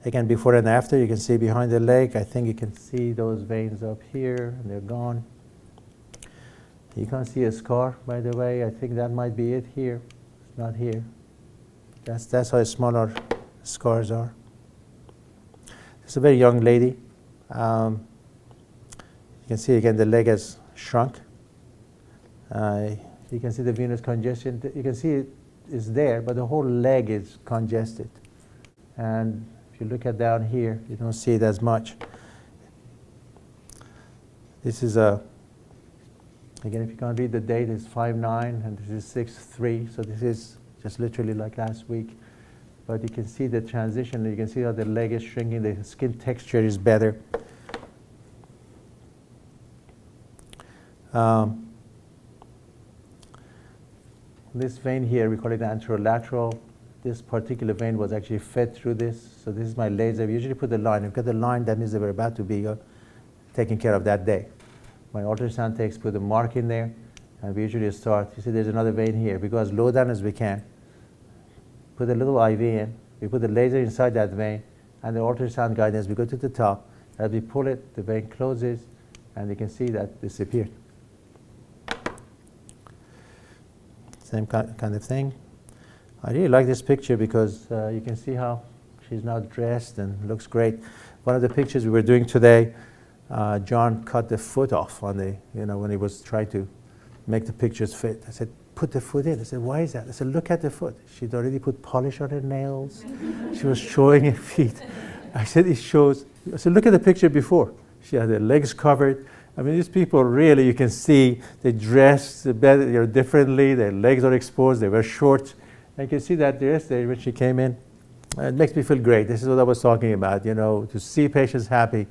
Again, before and after, you can see behind the leg. I think you can see those veins up here, and they're gone. You can't see a scar, by the way. I think that might be it here. It's not here. That's how small our scars are. It's a very young lady. You can see again the leg has shrunk. You can see the venous congestion. You can see it is there, but the whole leg is congested. And if you look at down here, you don't see it as much. This is a, again, if you can't read the date, it's 5/9, and this is 6/3. So this is just literally like last week. But you can see the transition. You can see how the leg is shrinking. The skin texture is better. This vein here, we call it anterolateral. This particular vein was actually fed through this. So this is my laser. We usually put the line. If you got the line, that means they were about to be taken care of that day. My ultrasound takes, put a mark in there, and we usually start. You see there's another vein here. We go as low down as we can. Put a little IV in. We put the laser inside that vein, and the ultrasound guidance, we go to the top. As we pull it, the vein closes, and you can see that disappeared. Same kind of thing. I really like this picture because you can see how she's now dressed and looks great. One of the pictures we were doing today, John cut the foot off on the, when he was trying to make the pictures fit. I said, put the foot in. I said, why is that? I said, look at the foot. She'd already put polish on her nails. She was showing her feet. I said, it shows. I said, look at the picture before. She had her legs covered. I mean, these people really, you can see they dress better, differently. Their legs are exposed. They wear shorts. And you can see that yesterday when she came in. It makes me feel great. This is what I was talking about. To see patients happy,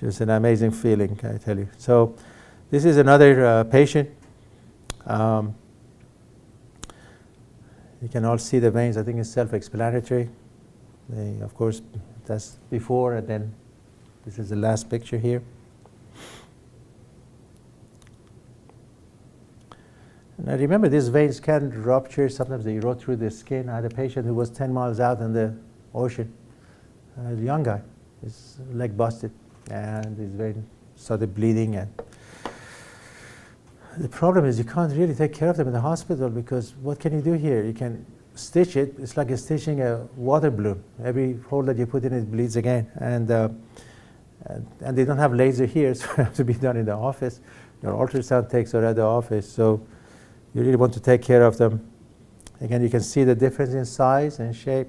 just an amazing feeling, I tell you. So this is another patient. You can all see the veins. I think it's self-explanatory. Of course, that's before, and then this is the last picture here. Now remember, these veins can rupture. Sometimes they erode through the skin. I had a patient who was 10 miles out in the ocean. A young guy. His leg busted, and his vein started bleeding. And the problem is you can't really take care of them in the hospital, because what can you do here? You can stitch it. It's like stitching a water balloon. Every hole that you put in it bleeds again. And they don't have laser here, so it has to be done in the office. Your ultrasound takes are at the office. So you really want to take care of them. Again, you can see the difference in size and shape.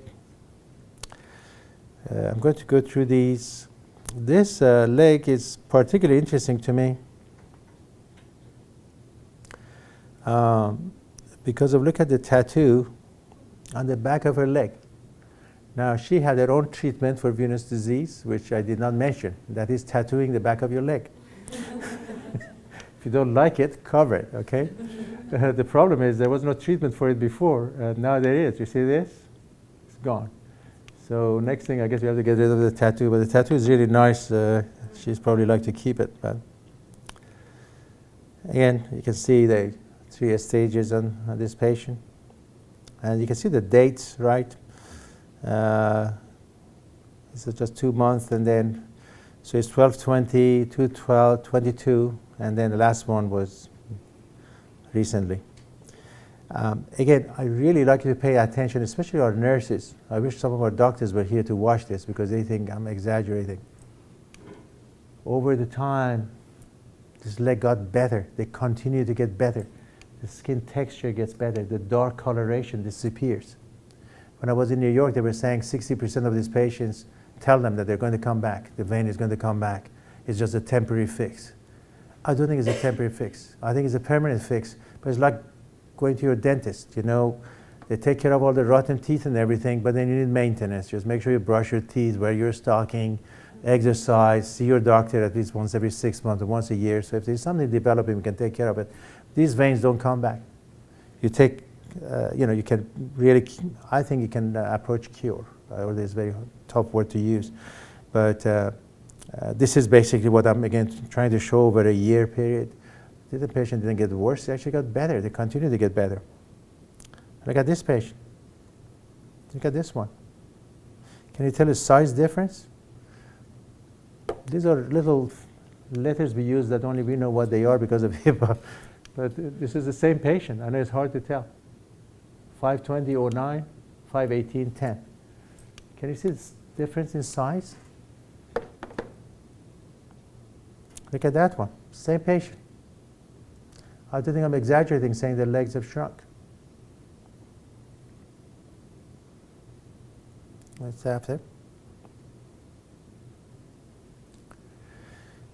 I'm going to go through these. This leg is particularly interesting to me because of, look at the tattoo on the back of her leg. Now, she had her own treatment for venous disease, which I did not mention. That is tattooing the back of your leg. If you don't like it, cover it, okay? The problem is there was no treatment for it before, and now there is. You see this? It's gone. So next thing, I guess we have to get rid of the tattoo, but the tattoo is really nice. She's probably like to keep it. But again, you can see the 3 stages on this patient. And you can see the dates, right? This is just 2 months, and then, so it's 12/20, 2/12, 22, and then the last one was recently. Again, I really like you to pay attention, especially our nurses. I wish some of our doctors were here to watch this, because they think I'm exaggerating. Over the time, this leg got better. They continue to get better. The skin texture gets better. The dark coloration disappears. When I was in New York, they were saying 60% of these patients tell them that they're going to come back. The vein is going to come back. It's just a temporary fix. I don't think it's a temporary fix. I think it's a permanent fix. But it's like going to your dentist. They take care of all the rotten teeth and everything, but then you need maintenance. Just make sure you brush your teeth, wear your stocking, exercise, see your doctor at least once every 6 months or once a year. So if there's something developing, we can take care of it. These veins don't come back. You take, you can really, I think you can approach cure. Although it's a very tough word to use. But this is basically what I'm, again, trying to show over a year period. The patient didn't get worse, they actually got better. They continue to get better. Look at this patient. Look at this one. Can you tell a size difference? These are little letters we use that only we know what they are because of HIPAA. But this is the same patient. I know it's hard to tell. 520/09, 518/10. Can you see this difference in size? Look at that one. Same patient. I don't think I'm exaggerating saying the legs have shrunk. That's after.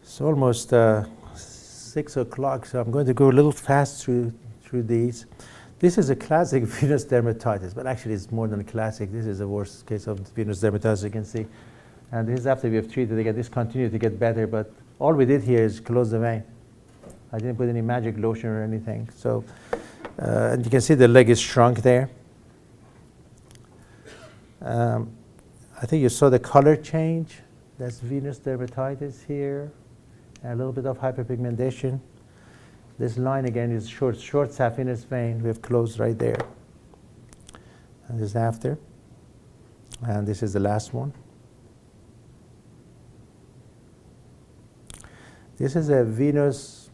It's almost 6 o'clock, so I'm going to go a little fast through these. This is a classic venous dermatitis, but actually it's more than a classic. This is the worst case of venous dermatitis, you can see. And this is after we have treated again. This continued to get better, but all we did here is close the vein. I didn't put any magic lotion or anything. So, and you can see the leg is shrunk there. I think you saw the color change. That's venous dermatitis here. And a little bit of hyperpigmentation. This line again is short saphenous vein. We have closed right there. And this is after. And this is the last one. This is a venous,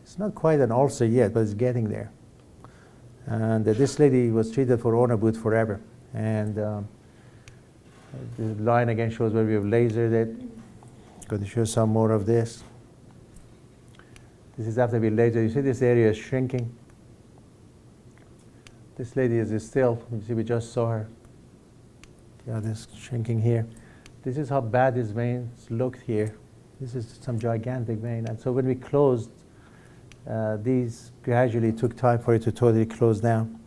it's not quite an ulcer yet, but it's getting there. And this lady was treated for Ona boot forever. And the line again shows where we have lasered it. Going to show some more of this. This is after we lasered. You see this area is shrinking. This lady is still, you see we just saw her. Yeah, this shrinking here. This is how bad these veins looked here. This is some gigantic vein. And so when we closed, these gradually took time for it to totally close down.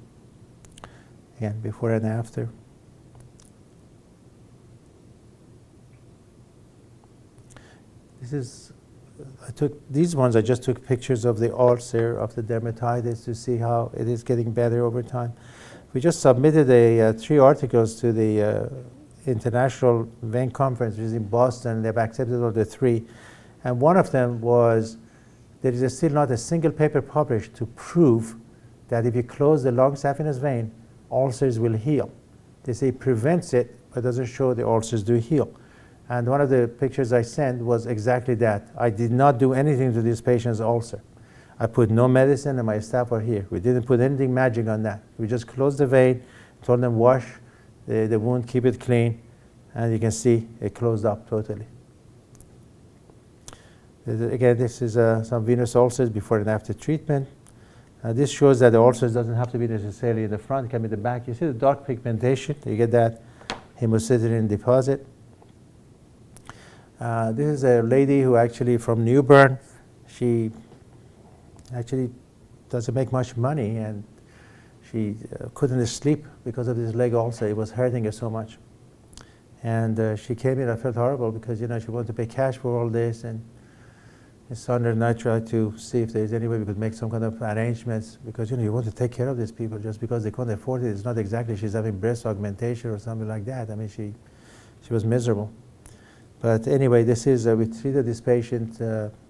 Again, before and after. This is, I just took pictures of the ulcer, of the dermatitis to see how it is getting better over time. We just submitted 3 articles to the International Vein Conference, which is in Boston. They've accepted all the 3. And one of them was, there is still not a single paper published to prove that if you close the long saphenous vein, ulcers will heal. They say it prevents it, but doesn't show the ulcers do heal. And one of the pictures I sent was exactly that. I did not do anything to this patient's ulcer. I put no medicine, and my staff are here. We didn't put anything magic on that. We just closed the vein, told them wash the wound, keep it clean, and you can see it closed up totally. Again, this is some venous ulcers before and after treatment. This shows that the ulcers doesn't have to be necessarily in the front, it can be the back. You see the dark pigmentation, you get that hemosiderin deposit. This is a lady who actually from New Bern. She actually doesn't make much money, and she couldn't sleep because of this leg ulcer. It was hurting her so much. And she came in. I felt horrible because, you know, she wanted to pay cash for all this. And Sandra and I tried to see if there's any way we could make some kind of arrangements because, you know, you want to take care of these people just because they can't afford it. It's not exactly she's having breast augmentation or something like that. I mean, she was miserable. But anyway, this is, we treated this patient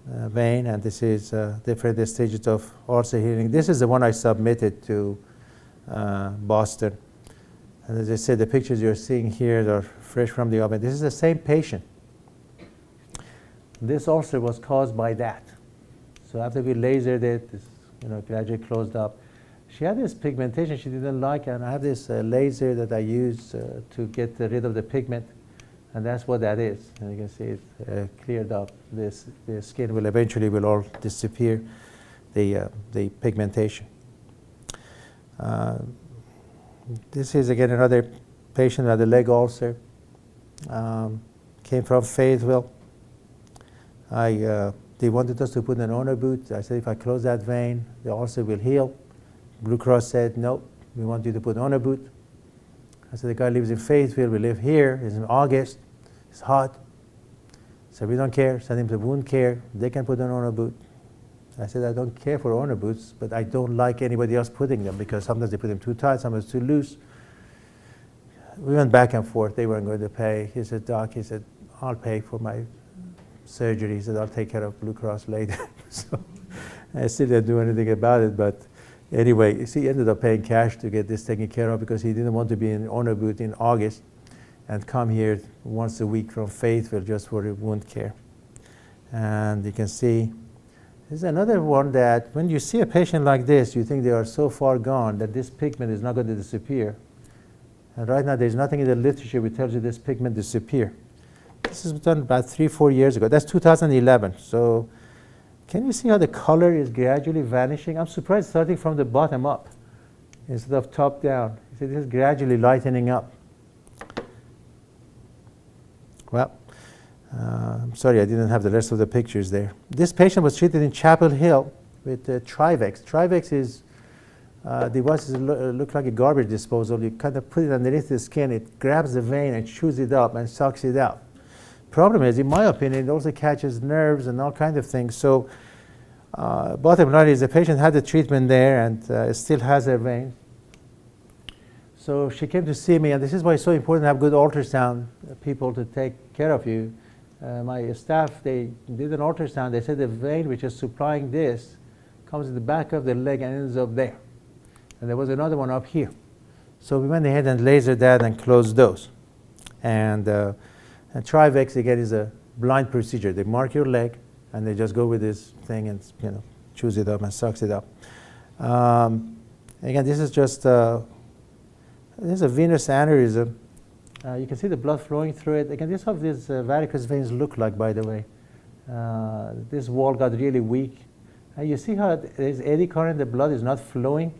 vein, and this is different stages of ulcer healing. This is the one I submitted to Boston. And as I said, the pictures you're seeing here are fresh from the oven. This is the same patient. This ulcer was caused by that. So after we lasered it, this, you know, gradually closed up. She had this pigmentation she didn't like, and I have this laser that I use to get rid of the pigment. And that's what that is. And you can see it cleared up. The skin will eventually all disappear, the pigmentation. This is again another patient with a leg ulcer. Came from Fayetteville. They wanted us to put an Ona boot. I said if I close that vein, the ulcer will heal. Blue Cross said, no, we want you to put Ona boot. I said the guy lives in Fayetteville, we live here, it's in August, it's hot. So we don't care, send him to wound care, they can put an Ona boot. I said I don't care for Ona boots, but I don't like anybody else putting them because sometimes they put them too tight, sometimes too loose. We went back and forth, they weren't going to pay. He said, Doc, he said, I'll pay for my surgery. He said, I'll take care of Blue Cross later. So I still didn't do anything about it, but anyway, he ended up paying cash to get this taken care of because he didn't want to be in Ona boot in August. and come here once a week from Fayetteville just for the wound care. And you can see, this is another one that when you see a patient like this, you think they are so far gone that this pigment is not going to disappear. And right now, there's nothing in the literature which tells you this pigment disappear. This was done about 3-4 years ago. That's 2011. So can you see how the color is gradually vanishing? I'm surprised starting from the bottom up instead of top down. You see, this is gradually lightening up. Well, I'm sorry I didn't have the rest of the pictures there. This patient was treated in Chapel Hill with Trivex. Trivex is devices look like a garbage disposal. You kind of put it underneath the skin, it grabs the vein and chews it up and sucks it out. Problem is, in my opinion, it also catches nerves and all kinds of things. So bottom line is the patient had the treatment there and still has her vein. So she came to see me, and this is why it's so important to have good ultrasound people to take care of you. My staff, they did an ultrasound. They said the vein which is supplying this comes in the back of the leg and ends up there. And there was another one up here. So we went ahead and lasered that and closed those. And Trivex, again, is a blind procedure. They mark your leg, and they just go with this thing and chews it up and sucks it up. Again, this is just this is a venous aneurysm. You can see the blood flowing through it. Again, this is how these varicose veins look like, by the way. This wall got really weak. You see how there's eddy current, the blood is not flowing.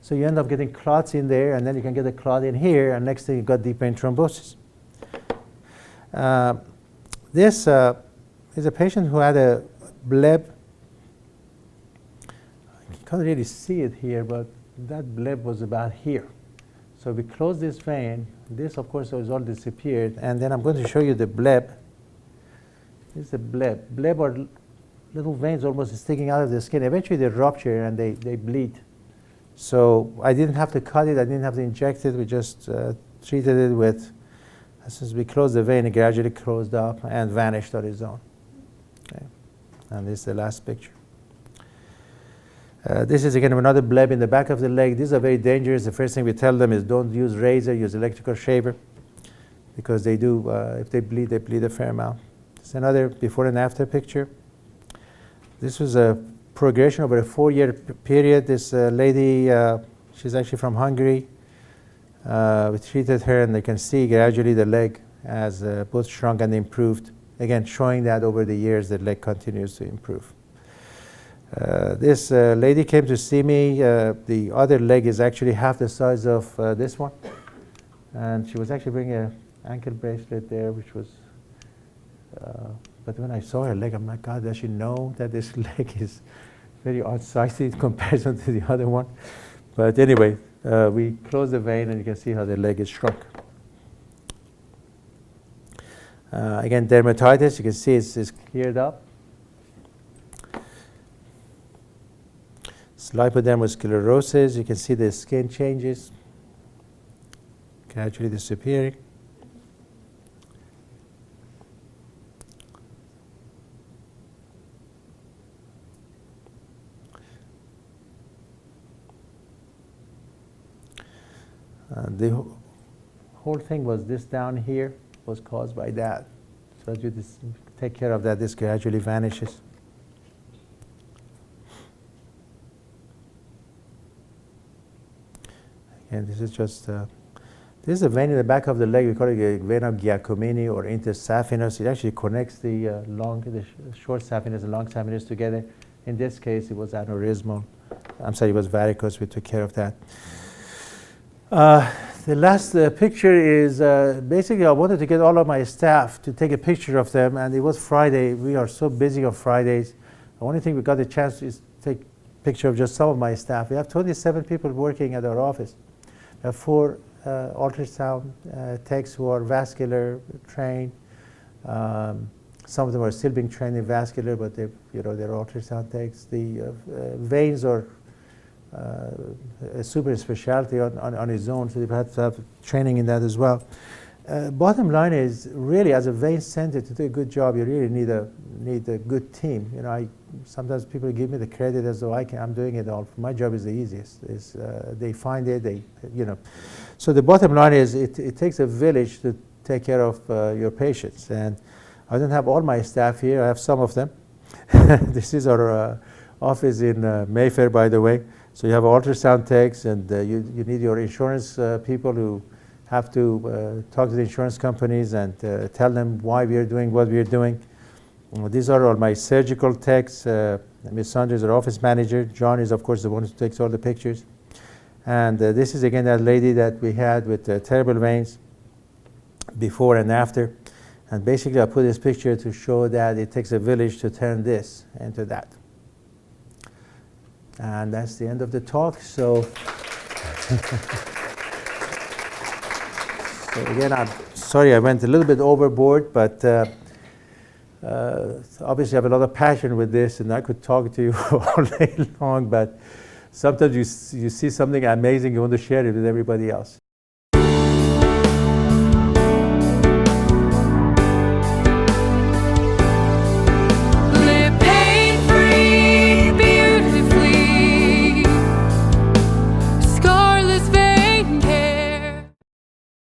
So you end up getting clots in there, and then you can get a clot in here, and next thing you got deep vein thrombosis. This is a patient who had a bleb. You can't really see it here, but that bleb was about here. So we closed this vein. This, of course, has all disappeared. And then I'm going to show you the bleb. This is the bleb. Bleb are little veins almost sticking out of the skin. Eventually, they rupture and they bleed. So I didn't have to cut it. I didn't have to inject it. We just treated it with, as soon as we closed the vein, it gradually closed up and vanished on its own. Okay. And this is the last picture. This is again another bleb in the back of the leg. These are very dangerous. The first thing we tell them is don't use razor, use electrical shaver, because they do, if they bleed a fair amount. This is another before and after picture. This was a progression over a 4-year period. This lady, she's actually from Hungary. We treated her, and they can see gradually the leg has both shrunk and improved. Again, showing that over the years the leg continues to improve. This lady came to see me. The other leg is actually half the size of this one. And she was actually wearing an ankle bracelet there, which was, but when I saw her leg, I'm like, God, does she know that this leg is very odd-sized in comparison to the other one? But anyway, we closed the vein, and you can see how the leg is shrunk. Again, dermatitis, you can see it's cleared up. Lipodermal sclerosis, you can see the skin changes, gradually disappearing. The whole thing was this down here was caused by that. So as you take care of that, this gradually vanishes. And this is just, this is a vein in the back of the leg. We call it a vena Giacomini or intersaphenous. It actually connects the short saphenous and long saphenous together. In this case, it was aneurysmal. I'm sorry, it was varicose. We took care of that. The last picture is basically I wanted to get all of my staff to take a picture of them, and it was Friday. We are so busy on Fridays. The only thing we got the chance is to take a picture of just some of my staff. We have 27 people working at our office. We have 4 ultrasound techs who are vascular trained. Some of them are still being trained in vascular, but they're ultrasound techs. The veins are a super specialty on its own, so they've had to have training in that as well. Bottom line is, really, as a vein center, to do a good job, you really need a good team. Sometimes people give me the credit as though I'm doing it all. My job is the easiest. They find it, So the bottom line is, it takes a village take care of your patients. And I don't have all my staff here. I have some of them. This is our office in Mayfair, by the way. So you have ultrasound techs, and you need your insurance people who have to talk to the insurance companies and tell them why we are doing what we are doing. These are all my surgical techs. Ms. Sandra is our office manager. John is, of course, the one who takes all the pictures. And this is, again, that lady that we had with terrible veins before and after. And basically, I put this picture to show that it takes a village to turn this into that. And that's the end of the talk. So, so again, I'm sorry I went a little bit overboard, but obviously I have a lot of passion with this, and I could talk to you all day long, but sometimes you see something amazing, you want to share it with everybody else.